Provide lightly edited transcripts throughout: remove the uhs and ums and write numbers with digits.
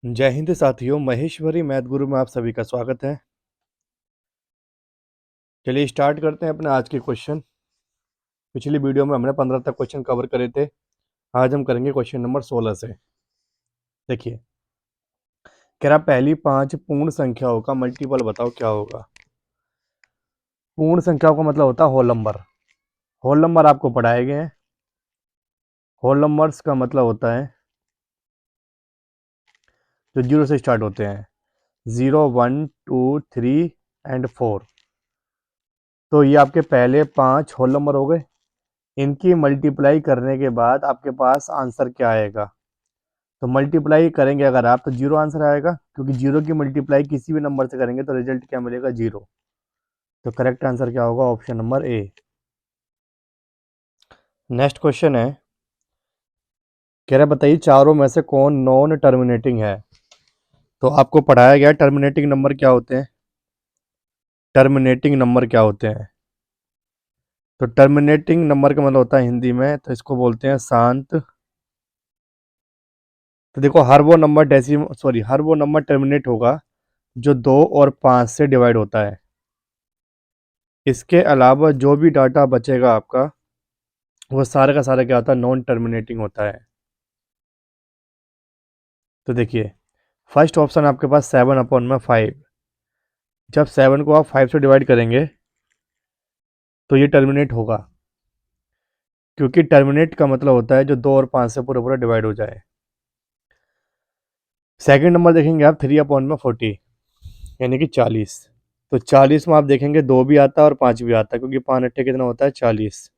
जय हिंद साथियों, महेश्वरी मैथ गुरु में आप सभी का स्वागत है। चलिए स्टार्ट करते हैं अपने आज के क्वेश्चन। पिछली वीडियो में हमने 15 तक क्वेश्चन कवर करे थे। आज हम करेंगे क्वेश्चन नंबर 16 से। देखिए, कह रहा पहली 5 पूर्ण संख्याओं का मल्टीपल बताओ क्या होगा। पूर्ण संख्याओं का मतलब होता है होल नंबर। होल नंबर आपको पढ़ाए गए हैं। होल नंबर्स का मतलब होता है जो 0 से स्टार्ट होते हैं। 0, 1, 2, 3 एंड 4। तो ये आपके पहले 5 होल नंबर हो गए। इनकी मल्टीप्लाई करने के बाद आपके पास आंसर क्या आएगा। तो मल्टीप्लाई करेंगे अगर आप तो 0 आंसर आएगा, क्योंकि 0 की मल्टीप्लाई किसी भी नंबर से करेंगे तो रिजल्ट क्या मिलेगा, 0। तो करेक्ट आंसर क्या होगा, option number A. Next question है, कह रहा बताइए चारों में से कौन नॉन टर्मिनेटिंग है। तो आपको पढ़ाया गया टर्मिनेटिंग नंबर क्या होते हैं। टर्मिनेटिंग नंबर क्या होते हैं। तो टर्मिनेटिंग नंबर का मतलब होता है हिंदी में, तो इसको बोलते हैं शांत। तो देखो, हर वो नंबर टर्मिनेट होगा जो 2 और 5 से डिवाइड होता है। इसके अलावा जो भी डाटा बचेगा आपका, वो सारा का सारा क्या होता है, नॉन टर्मिनेटिंग होता है। तो देखिए, फर्स्ट ऑप्शन आपके पास 7/5। जब 7 को आप 5 से डिवाइड करेंगे तो ये टर्मिनेट होगा, क्योंकि टर्मिनेट का मतलब होता है जो 2 और 5 से पूरा पूरा डिवाइड हो जाए। सेकंड नंबर देखेंगे आप 3/40, यानी कि 40। तो 40 में आप देखेंगे 2 भी आता है और 5 भी आता है, क्योंकि 5 अट्ठे कितना होता है, 40।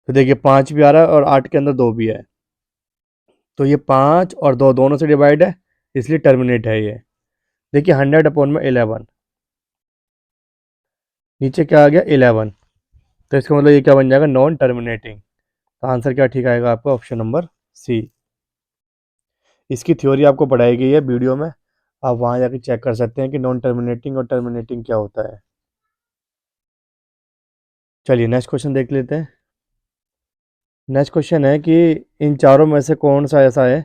तो देखिए 5 भी आ रहा है और 8 के अंदर 2 भी है। तो ये 5 और 2 दोनों से डिवाइड है, इसलिए टर्मिनेट है ये। देखिए 100/11, नीचे क्या आ गया, 11। तो इसका मतलब ये क्या बन जाएगा, नॉन टर्मिनेटिंग। तो आंसर क्या ठीक आएगा आपका, ऑप्शन नंबर सी। इसकी थ्योरी आपको पढ़ाई गई है वीडियो में, आप वहाँ जाके चेक कर सकते हैं कि नॉन टर्मिनेटिंग और टर्मिनेटिंग क्या होता है। चलिए नेक्स्ट क्वेश्चन देख लेते हैं। नेक्स्ट क्वेश्चन है कि इन चारों में से कौन सा ऐसा है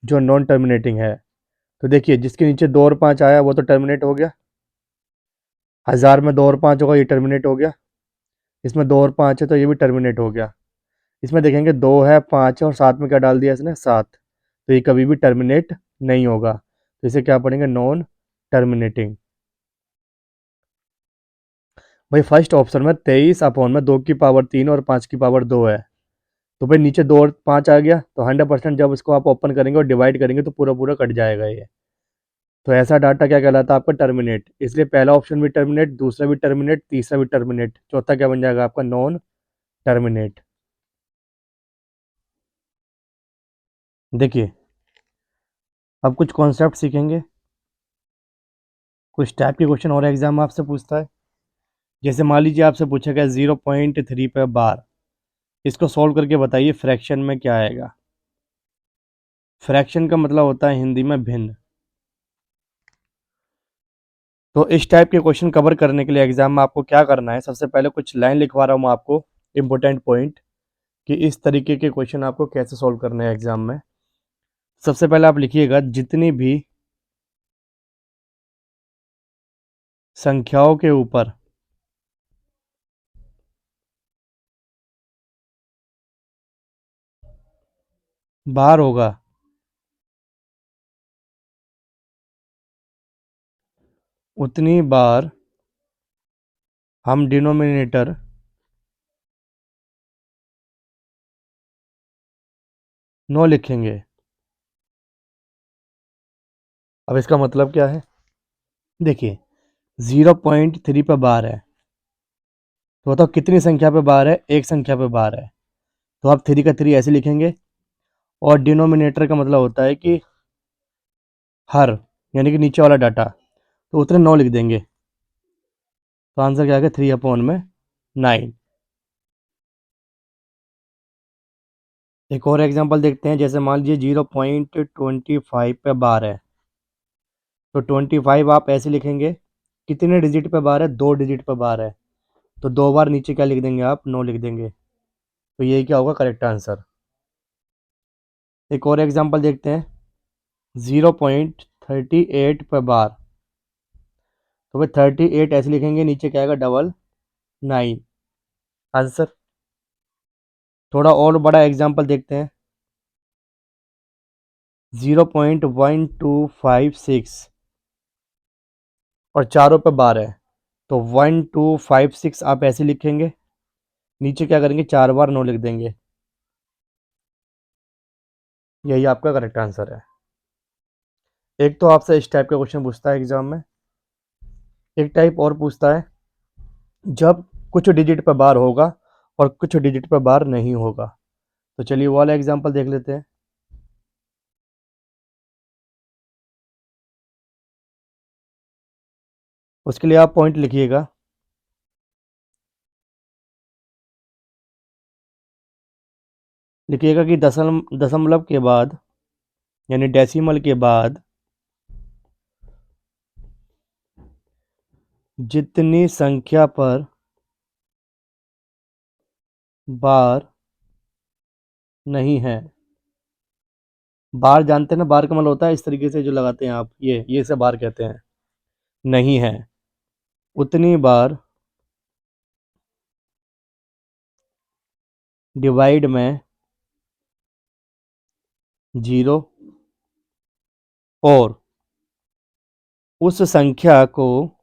जो नॉन टर्मिनेटिंग है। तो देखिए, जिसके नीचे 2 और 5 आया वो तो टर्मिनेट हो गया। 1000 में 2 और 5 होगा, ये टर्मिनेट हो गया। इसमें 2 और 5 है तो ये भी टर्मिनेट हो गया। इसमें देखेंगे 2 है, 5 है और साथ में क्या डाल दिया इसने, 7। तो ये कभी भी टर्मिनेट नहीं होगा। तो इसे क्या पढ़ेंगे, नॉन टर्मिनेटिंग। भाई फर्स्ट ऑप्शन में 23/2 की पावर 3 और 5 की पावर 2 है। तो भाई नीचे 2 और 5 आ गया, तो 100% जब इसको आप ओपन करेंगे और डिवाइड करेंगे तो पूरा पूरा कट जाएगा ये। तो ऐसा डाटा क्या कहलाता है आपका, टर्मिनेट। इसलिए पहला ऑप्शन भी टर्मिनेट, दूसरा भी टर्मिनेट, तीसरा भी टर्मिनेट, चौथा क्या बन जाएगा आपका, नॉन टर्मिनेट। देखिए, अब कुछ कॉन्सेप्ट सीखेंगे। कुछ टाइप के क्वेश्चन और एग्जाम आपसे पूछता है। जैसे मान लीजिए आपसे पूछा गया 0.3 पे बार, इसको सॉल्व करके बताइए फ्रैक्शन में क्या आएगा। फ्रैक्शन का मतलब होता है हिंदी में भिन्न। तो इस टाइप के क्वेश्चन कवर करने के लिए एग्जाम में आपको क्या करना है, सबसे पहले कुछ लाइन लिखवा रहा हूँ आपको, इंपॉर्टेंट पॉइंट, कि इस तरीके के क्वेश्चन आपको कैसे सॉल्व करने हैं एग्जाम में। सबसे पहले आप लिखिएगा, जितनी भी संख्याओं के ऊपर बार होगा उतनी बार हम डिनोमिनेटर नो लिखेंगे। अब इसका मतलब क्या है, देखिए 0.3 पे बार है, तो बताओ कितनी संख्या पे बार है, एक संख्या पे बार है। तो आप 3 का 3 ऐसे लिखेंगे। और डिनोमिनेटर का मतलब होता है कि हर, यानी कि नीचे वाला डाटा, तो उतने 9 लिख देंगे। तो आंसर क्या आएगा, 3/9। एक और एग्जांपल देखते हैं। जैसे मान लीजिए 0.25 पे बार है, तो 25 आप ऐसे लिखेंगे, कितने डिजिट पे बार है, 2 डिजिट पे बार है। तो 2 बार नीचे क्या लिख देंगे आप, 9 लिख देंगे। तो यही क्या होगा, करेक्ट आंसर। एक और एग्जांपल देखते हैं। 0.38 पर बार। तो भाई 38 ऐसे लिखेंगे, नीचे क्या आएगा 99 आंसर। थोड़ा और बड़ा एग्जाम्पल देखते हैं। 0.1256 और चारों पे बार है, तो 1256 आप ऐसे लिखेंगे, नीचे क्या करेंगे 4 बार 9 लिख देंगे। यही आपका करेक्ट आंसर है। एक तो आपसे इस टाइप का क्वेश्चन पूछता है एग्जाम में, एक टाइप और पूछता है जब कुछ डिजिट पर बार होगा और कुछ डिजिट पर बार नहीं होगा। तो चलिए वो वाला एग्जाम्पल देख लेते हैं। उसके लिए आप पॉइंट लिखिएगा। लिखिएगा कि दशमलव के बाद यानी डेसिमल के बाद जितनी संख्या पर बार नहीं है, बार जानते हैं ना, बार का मतलब होता है इस तरीके से जो लगाते हैं आप, ये से बार कहते हैं, नहीं है, उतनी बार डिवाइड में जीरो और उस संख्या को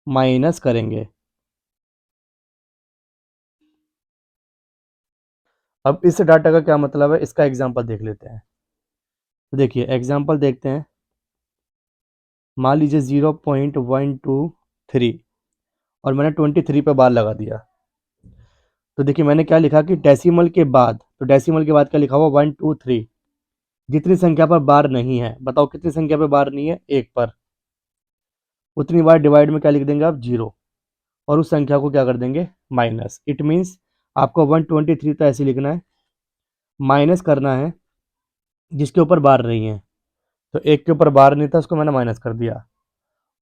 माइनस करेंगे। अब इस डाटा का क्या मतलब है, इसका एग्जांपल देख लेते हैं। तो देखिए एग्जांपल देखते हैं। मान लीजिए 0.123 और मैंने 23 पे बार लगा दिया। तो देखिए मैंने क्या लिखा कि डेसिमल के बाद, तो डेसिमल के बाद क्या लिखा हुआ 123। जितनी संख्या पर बार नहीं है, बताओ कितनी संख्या पर बार नहीं है, एक पर, उतनी बार डिवाइड में क्या लिख देंगे आप, जीरो, और उस संख्या को क्या कर देंगे, माइनस। इट मीन्स आपको 123 तो ऐसे लिखना है, माइनस करना है जिसके ऊपर बार नहीं है। तो एक के ऊपर बार नहीं था, उसको मैंने माइनस कर दिया।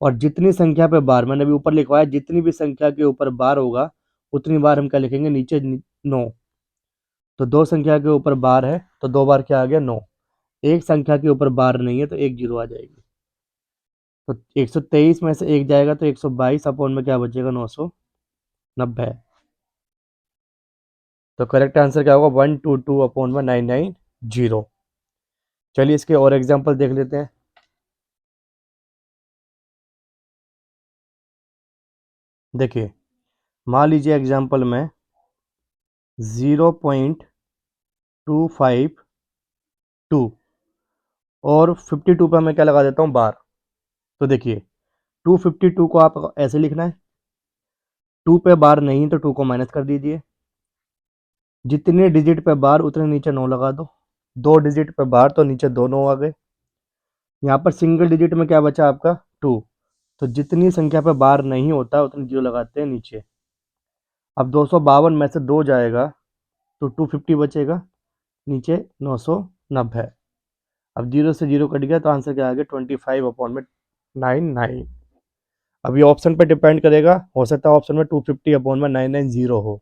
और जितनी संख्या पे बार, मैंने अभी ऊपर लिखवाया, जितनी भी संख्या के ऊपर बार होगा उतनी बार हम क्या लिखेंगे, नीचे 9। तो दो संख्या के ऊपर बार है तो दो बार क्या आ गया, 9। एक संख्या के ऊपर बार नहीं है तो एक जीरो आ जाएगी। तो 123 में से एक जाएगा तो 122 अपॉन में क्या बचेगा, 990। तो करेक्ट आंसर क्या होगा, 122 अपॉन में 990। चलिए इसके और एग्जाम्पल देख लेते हैं। देखिए मान लीजिए एग्जाम्पल में 0.252 और 52 पर मैं क्या लगा देता हूँ, बार। तो देखिए 252 को आप ऐसे लिखना है, 2 पे बार नहीं तो 2 को माइनस कर दीजिए, जितने डिजिट पे बार उतने नीचे 9 लगा दो, दो डिजिट पे बार तो नीचे दो 9 आ गए। यहाँ पर सिंगल डिजिट में क्या बचा आपका, 2। तो जितनी संख्या पे बार नहीं होता उतनी जीरो लगाते हैं नीचे। अब 252 में से 2 जाएगा तो 250 बचेगा, नीचे 990। अब जीरो से जीरो कट गया तो आंसर क्या आ गया, 25 अपॉन में 99। अब ये ऑप्शन पे डिपेंड करेगा, हो सकता है ऑप्शन में 250 अपॉन में 990 हो।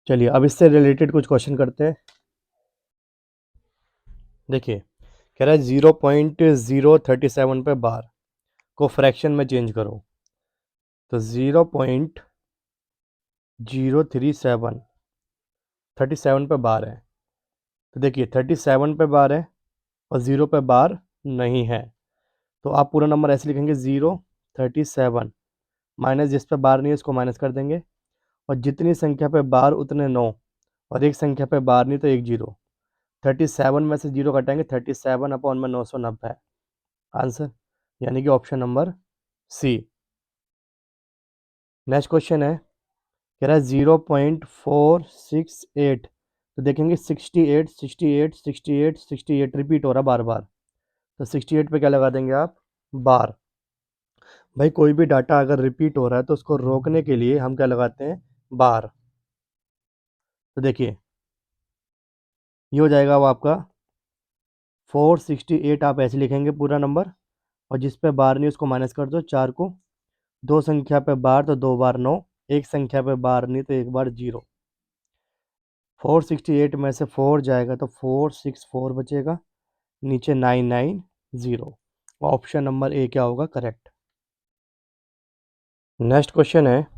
चलिए अब इससे रिलेटेड कुछ क्वेश्चन करते हैं। देखिए कह रहा है 0.037 पे बार को फ्रैक्शन में चेंज करो। तो 0.037 37 पे बार है। तो देखिए 37 पे बार है और 0 पे बार नहीं है, तो आप पूरा नंबर ऐसे लिखेंगे 037 माइनस जिस पे बार नहीं है उसको माइनस कर देंगे, और जितनी संख्या पे बार उतने 9, और एक संख्या पे बार नहीं तो एक जीरो। 37 में से जीरो कटाएंगे, 37 अपॉन में 990 आंसर, यानी कि option number C. Next question है, कह रहा है 0.468। तो देखेंगे 68 68 68 68 रिपीट हो रहा बार बार, तो 68 पे क्या लगा देंगे आप, बार। भाई कोई भी डाटा अगर रिपीट हो रहा है तो उसको रोकने के लिए हम क्या लगाते हैं, बार। तो देखिए ये हो जाएगा वो आपका 468, आप ऐसे लिखेंगे पूरा नंबर, और जिस पे बार नहीं उसको माइनस कर दो, चार को, दो संख्या पे बार तो दो बार 9, एक संख्या पे बार नहीं तो एक बार जीरो। 468 में से 4 जाएगा तो 464 बचेगा, नीचे 990। ऑप्शन नंबर ए क्या होगा करेक्ट। नेक्स्ट क्वेश्चन है, कह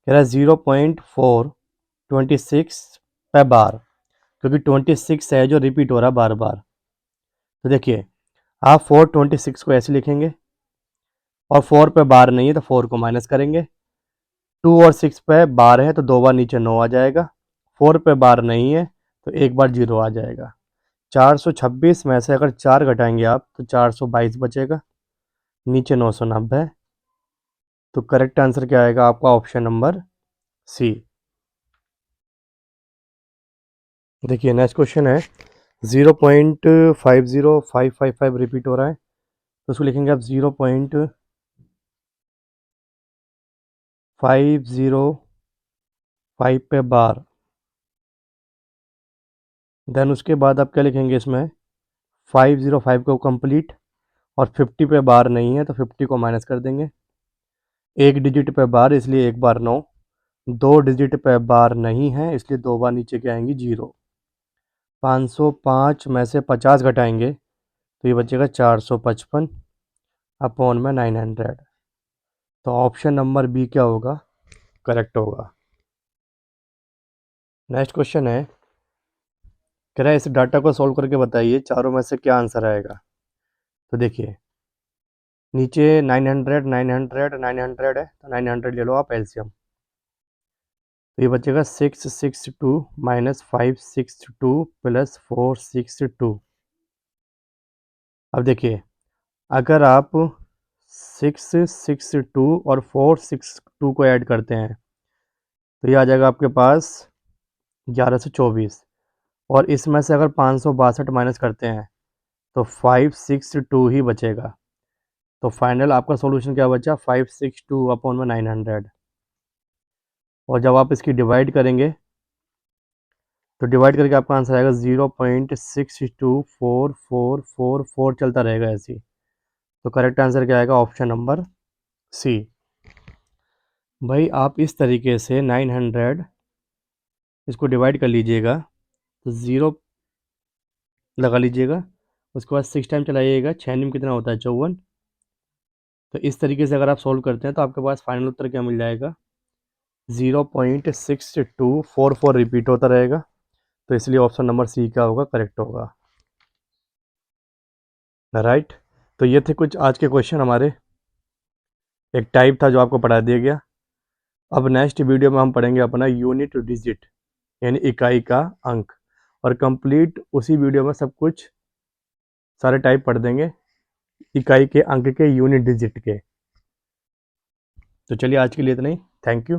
रहा है 0.426 पे बार, क्योंकि 26 है जो रिपीट हो रहा है बार बार। तो देखिए आप 426 को ऐसे लिखेंगे और 4 पे बार नहीं है तो 4 को माइनस करेंगे। 2 और 6 पे बार है तो 2 बार नीचे 9 आ जाएगा। 4 पे बार नहीं है तो एक बार 0 आ जाएगा। 426 में से अगर 4 घटाएंगे आप तो 422 बचेगा, नीचे 990। तो करेक्ट आंसर क्या आएगा आपका ऑप्शन नंबर सी। देखिए नेक्स्ट क्वेश्चन है, 0.50555 रिपीट हो रहा है, तो उसको लिखेंगे आप 0.505 पे बार। देन उसके बाद आप क्या लिखेंगे इसमें, 505 को कंप्लीट, और 50 पे बार नहीं है तो 50 को माइनस कर देंगे। एक डिजिट पे बार इसलिए एक बार 9, 2 डिजिट पे बार नहीं है इसलिए 2 बार नीचे क्या आएंगी 0। 505 में से 50 घटाएंगे तो ये बचेगा 455 अपॉन में 900। तो ऑप्शन नंबर बी क्या होगा करेक्ट होगा। नेक्स्ट क्वेश्चन है, कह रहा है इस डाटा को सॉल्व करके बताइए चारों में से क्या आंसर आएगा। तो देखिए नीचे 900 900 900 है तो 900 ले लो आप एलसीएम, तो ये बचेगा 662 माइनस 562 प्लस 462। अब देखिए अगर आप 662 और 462 को ऐड करते हैं तो ये आ जाएगा आपके पास 1124, और इसमें से अगर 562 माइनस करते हैं तो 562 ही बचेगा। तो फाइनल आपका सॉल्यूशन क्या बचा, 562 अपॉन में 900। और जब आप इसकी डिवाइड करेंगे तो डिवाइड करके आपका आंसर आएगा 0.624444 चलता रहेगा ऐसे ही। तो करेक्ट आंसर क्या आएगा ऑप्शन नंबर सी। भाई आप इस तरीके से 900 इसको डिवाइड कर लीजिएगा तो 0 लगा लीजिएगा, उसके बाद 6 टाइम चलाइएगा, 6 में कितना होता है 54। तो इस तरीके से अगर आप सोल्व करते हैं तो आपके पास फाइनल उत्तर क्या मिल जाएगा, 0.6244 रिपीट होता रहेगा। तो इसलिए ऑप्शन नंबर सी क्या होगा करेक्ट होगा। राइट। तो ये थे कुछ आज के क्वेश्चन हमारे, एक टाइप था जो आपको पढ़ा दिया गया। अब नेक्स्ट वीडियो में हम पढ़ेंगे अपना यूनिट डिजिट यानी इकाई का अंक, और कंप्लीट उसी वीडियो में सब कुछ सारे टाइप पढ़ देंगे इकाई के अंक के, यूनिट डिजिट के। तो चलिए आज के लिए इतना ही, थैंक यू।